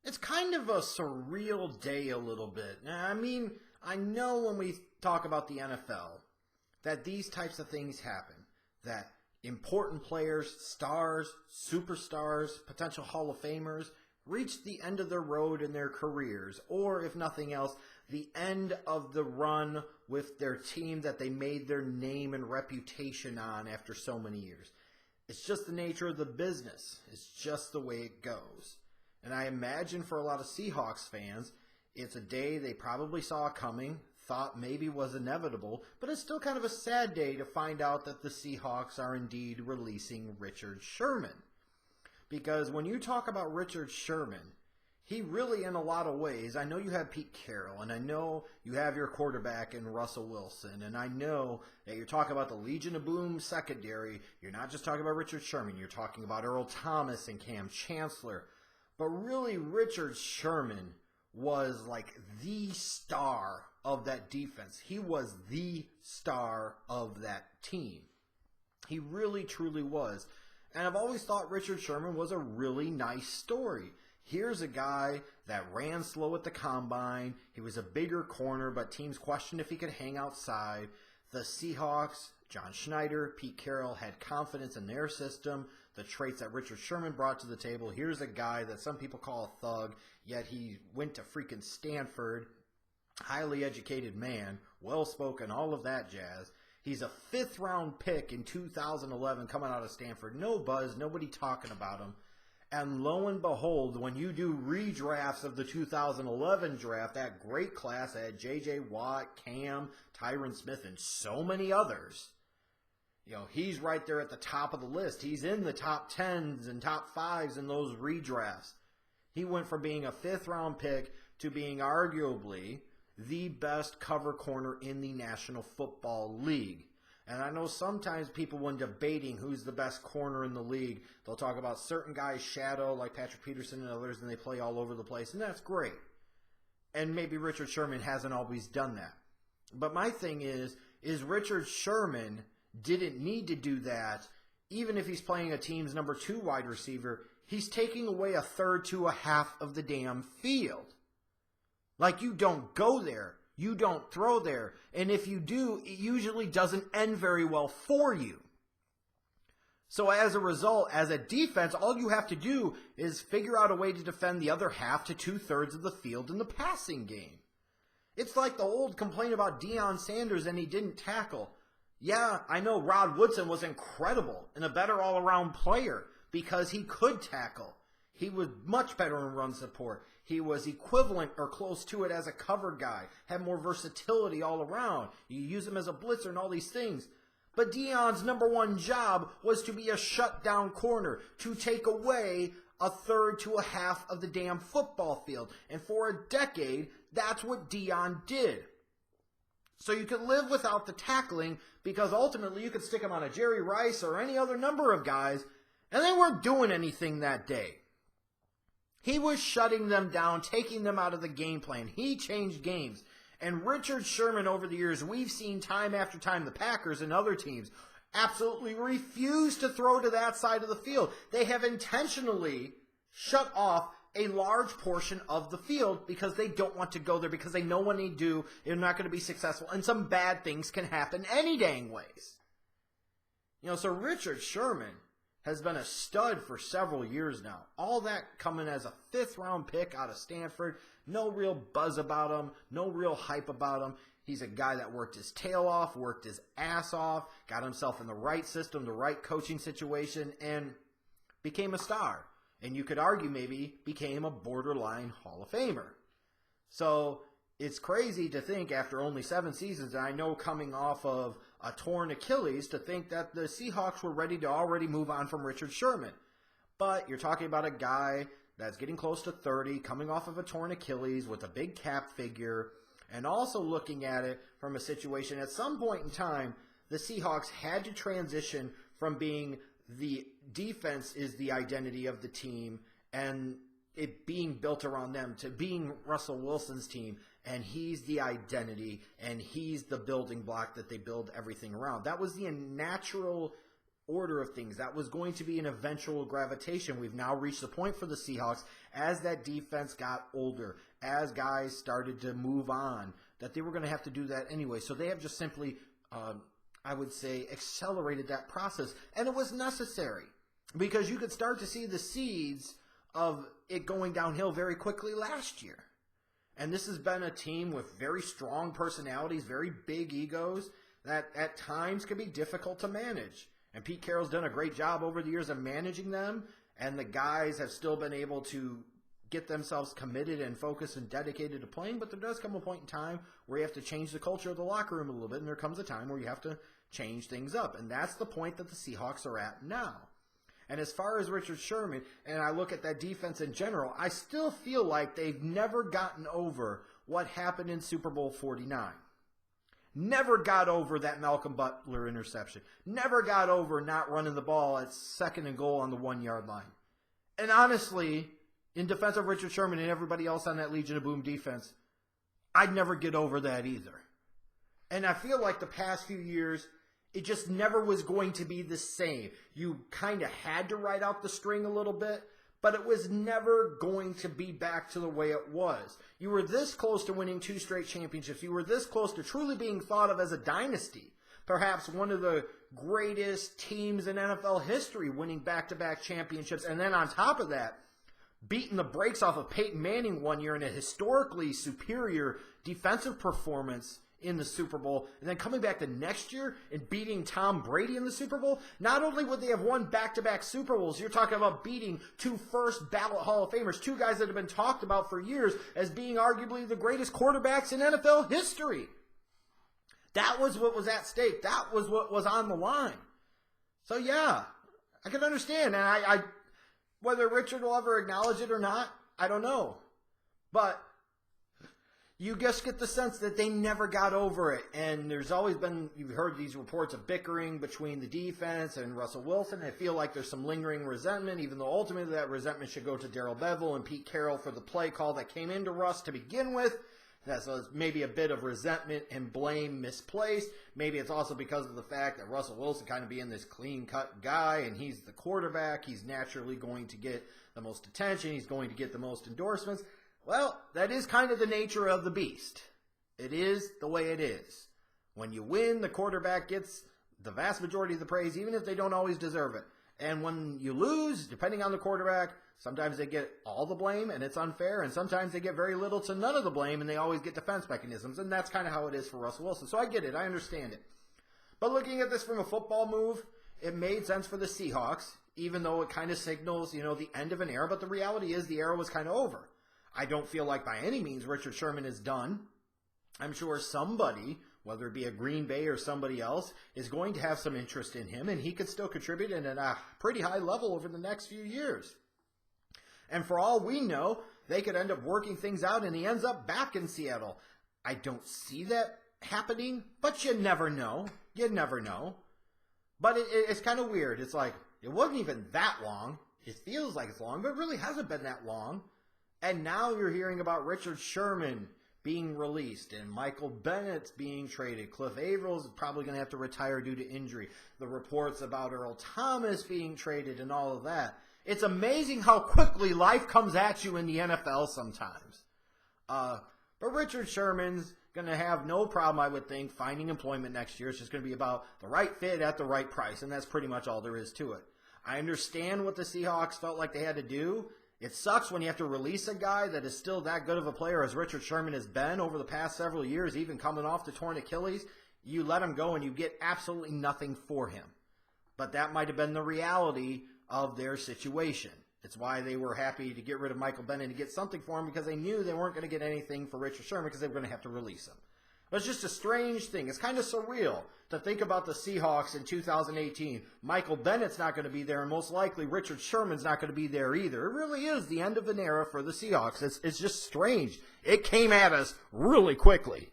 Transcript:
It's kind of a surreal day a little bit. I mean, I know when we talk about the NFL that these types of things happen, that important players, stars, superstars, potential Hall of Famers reach the end of their road in their careers, or if nothing else, the end of the run with their team that they made their name and reputation on after so many years. It's just the nature of the business. It's just the way it goes. And I imagine for a lot of Seahawks fans, it's a day they probably saw coming, thought maybe was inevitable, but it's still kind of a sad day to find out that the Seahawks are indeed releasing Richard Sherman. Because when you talk about Richard Sherman, he really, in a lot of ways, I know you have Pete Carroll, and I know you have your quarterback in Russell Wilson, and I know that you're talking about the Legion of Boom secondary. You're not just talking about Richard Sherman. You're talking about Earl Thomas and Cam Chancellor. But really, Richard Sherman was like the star of that defense. He was the star of that team. He really, truly was. And I've always thought Richard Sherman was a really nice story. Here's a guy that ran slow at the combine. He was a bigger corner, but teams questioned if he could hang outside. The Seahawks, John Schneider, Pete Carroll had confidence in their system, the traits that Richard Sherman brought to the table. Here's a guy that some people call a thug, yet he went to freaking Stanford. Highly educated man, well-spoken, all of that jazz. He's a fifth-round pick in 2011 coming out of Stanford. No buzz, nobody talking about him. And lo and behold, when you do redrafts of the 2011 draft, that great class that had J.J. Watt, Cam, Tyron Smith, and so many others, he's right there at the top of the list. He's in the top 10s and top 5s in those redrafts. He went from being a fifth-round pick to being arguably the best cover corner in the National Football League. And I know sometimes people, when debating who's the best corner in the league, they'll talk about certain guys' shadow, like Patrick Peterson and others, and they play all over the place, and that's great. And maybe Richard Sherman hasn't always done that. But my thing is Richard Sherman didn't need to do that. Even if he's playing a team's number 2 wide receiver, he's taking away a third to a half of the damn field. Like, you don't go there. You don't throw there. And if you do, it usually doesn't end very well for you. So as a result, as a defense, all you have to do is figure out a way to defend the other half to 2/3 of the field in the passing game. It's like the old complaint about Deion Sanders and he didn't tackle. Yeah, I know Rod Woodson was incredible and a better all-around player because he could tackle. He was much better in run support. He was equivalent or close to it as a cover guy, had more versatility all around. You use him as a blitzer and all these things. But Deion's number 1 job was to be a shutdown corner, to take away a third to a half of the damn football field. And for a decade, that's what Deion did. So you could live without the tackling because ultimately you could stick him on a Jerry Rice or any other number of guys, and they weren't doing anything that day. He was shutting them down, taking them out of the game plan. He changed games. And Richard Sherman, over the years, we've seen time after time the Packers and other teams absolutely refuse to throw to that side of the field. They have intentionally shut off a large portion of the field because they don't want to go there, because they know when they do, they're not going to be successful, and some bad things can happen any dang ways. So Richard Sherman has been a stud for several years now. All that coming as a fifth-round pick out of Stanford. No real buzz about him. No real hype about him. He's a guy that worked his tail off, worked his ass off, got himself in the right system, the right coaching situation, and became a star. And you could argue maybe became a borderline Hall of Famer. So it's crazy to think after only 7 seasons, and I know coming off of a torn Achilles, to think that the Seahawks were ready to already move on from Richard Sherman. But you're talking about a guy that's getting close to 30, coming off of a torn Achilles with a big cap figure, and also looking at it from a situation at some point in time, the Seahawks had to transition from being the defense is the identity of the team and it being built around them to being Russell Wilson's team, and he's the identity and he's the building block that they build everything around. That was the natural order of things. That was going to be an eventual gravitation. We've now reached the point for the Seahawks as that defense got older, as guys started to move on, that they were going to have to do that anyway. So they have just simply, I would say, accelerated that process. And it was necessary because you could start to see the seeds of it going downhill very quickly last year. And this has been a team with very strong personalities, very big egos that at times can be difficult to manage. And Pete Carroll's done a great job over the years of managing them, and the guys have still been able to get themselves committed and focused and dedicated to playing, but there does come a point in time where you have to change the culture of the locker room a little bit, and there comes a time where you have to change things up. And that's the point that the Seahawks are at now. And as far as Richard Sherman, and I look at that defense in general, I still feel like they've never gotten over what happened in Super Bowl 49. Never got over that Malcolm Butler interception. Never got over not running the ball at 2nd and goal on the 1-yard line. And honestly, in defense of Richard Sherman and everybody else on that Legion of Boom defense, I'd never get over that either. And I feel like the past few years, it just never was going to be the same. You kind of had to ride out the string a little bit, but it was never going to be back to the way it was. You were this close to winning 2 straight championships. You were this close to truly being thought of as a dynasty. Perhaps one of the greatest teams in NFL history, winning back-to-back championships. And then on top of that, beating the brakes off of Peyton Manning one year in a historically superior defensive performance in the Super Bowl, and then coming back the next year and beating Tom Brady in the Super Bowl. Not only would they have won back-to-back Super Bowls, you're talking about beating 2 first-ballot Hall of Famers, 2 guys that have been talked about for years as being arguably the greatest quarterbacks in NFL history. That was what was at stake. That was what was on the line. So yeah, I can understand, and I whether Richard will ever acknowledge it or not, I don't know. But you just get the sense that they never got over it. And there's always been, you've heard these reports of bickering between the defense and Russell Wilson. I feel like there's some lingering resentment, even though ultimately that resentment should go to Darrell Bevell and Pete Carroll for the play call that came into Russ to begin with. So it's maybe a bit of resentment and blame misplaced. Maybe it's also because of the fact that Russell Wilson kind of being this clean-cut guy and he's the quarterback. He's naturally going to get the most attention. He's going to get the most endorsements. Well, that is kind of the nature of the beast. It is the way it is. When you win, the quarterback gets the vast majority of the praise, even if they don't always deserve it. And when you lose, depending on the quarterback, sometimes they get all the blame, and it's unfair, and sometimes they get very little to none of the blame, and they always get defense mechanisms, and that's kind of how it is for Russell Wilson. So I get it. I understand it. But looking at this from a football move, it made sense for the Seahawks, even though it kind of signals, the end of an era. But the reality is the era was kind of over. I don't feel like by any means Richard Sherman is done. I'm sure somebody, whether it be a Green Bay or somebody else, is going to have some interest in him, and he could still contribute at a pretty high level over the next few years. And for all we know, they could end up working things out, and he ends up back in Seattle. I don't see that happening, but you never know. You never know. But it's kind of weird. It's like, it wasn't even that long. It feels like it's long, but it really hasn't been that long. And now you're hearing about Richard Sherman being released and Michael Bennett's being traded. Cliff Avrill's probably going to have to retire due to injury. The reports about Earl Thomas being traded and all of that. It's amazing how quickly life comes at you in the NFL sometimes. But Richard Sherman's going to have no problem, I would think, finding employment next year. It's just going to be about the right fit at the right price, and that's pretty much all there is to it. I understand what the Seahawks felt like they had to do. It sucks when you have to release a guy that is still that good of a player as Richard Sherman has been over the past several years, even coming off the torn Achilles. You let him go and you get absolutely nothing for him. But that might have been the reality of their situation. It's why they were happy to get rid of Michael Bennett and get something for him, because they knew they weren't going to get anything for Richard Sherman because they were going to have to release him. But it's just a strange thing. It's kind of surreal to think about the Seahawks in 2018. Michael Bennett's not going to be there, and most likely Richard Sherman's not going to be there either. It really is the end of an era for the Seahawks. It's just strange. It came at us really quickly.